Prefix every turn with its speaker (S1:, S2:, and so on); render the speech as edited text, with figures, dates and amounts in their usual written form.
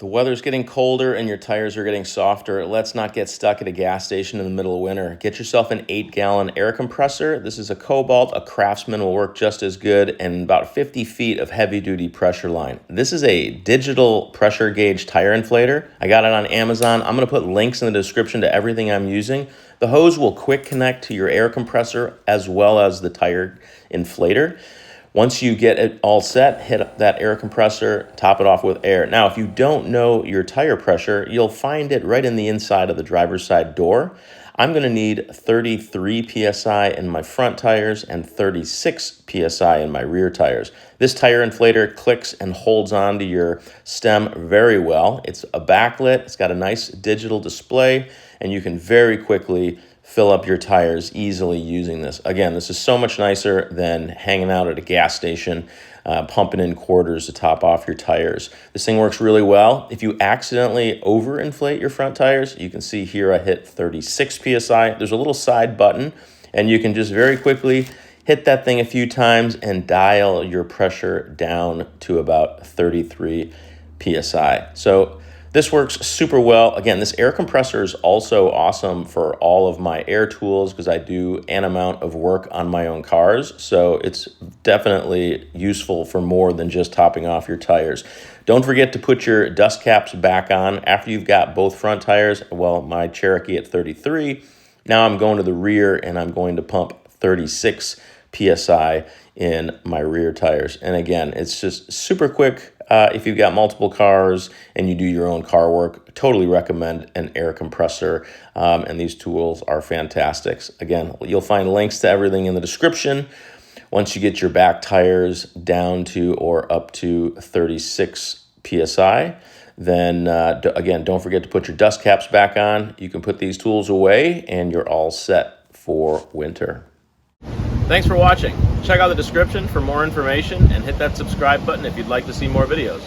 S1: The weather's getting colder and your tires are getting softer. Let's not get stuck at a gas station in the middle of winter. Get yourself an 8-gallon air compressor. This is a Cobalt. A Craftsman will work just as good, and about 50 feet of heavy-duty pressure line. This is a digital pressure gauge tire inflator. I got it on Amazon. I'm going to put links in the description to everything I'm using. The hose will quick connect to your air compressor as well as the tire inflator. Once you get it all set, hit that air compressor, top it off with air. Now, if you don't know your tire pressure, you'll find it right in the inside of the driver's side door. I'm going to need 33 PSI in my front tires and 36 PSI in my rear tires. This tire inflator clicks and holds onto your stem very well. It's a backlit, it's got a nice digital display, and you can very quickly fill up your tires easily using this. Again, this is so much nicer than hanging out at a gas station, pumping in quarters to top off your tires. This thing works really well. If you accidentally overinflate your front tires, you can see here I hit 36 PSI. There's a little side button, and you can just very quickly hit that thing a few times and dial your pressure down to about 33 PSI. So this works super well. Again, this air compressor is also awesome for all of my air tools because I do an amount of work on my own cars. So it's definitely useful for more than just topping off your tires. Don't forget to put your dust caps back on after you've got both front tires. Well, my Cherokee at 33. Now I'm going to the rear and I'm going to pump 36 PSI in my rear tires. And again, it's just super quick. If you've got multiple cars and you do your own car work, totally recommend an air compressor. And these tools are fantastic. Again, you'll find links to everything in the description. Once you get your back tires down to or up to 36 PSI, then again, don't forget to put your dust caps back on. You can put these tools away and you're all set for winter. Thanks for watching. Check out the description for more information and hit that subscribe button if you'd like to see more videos.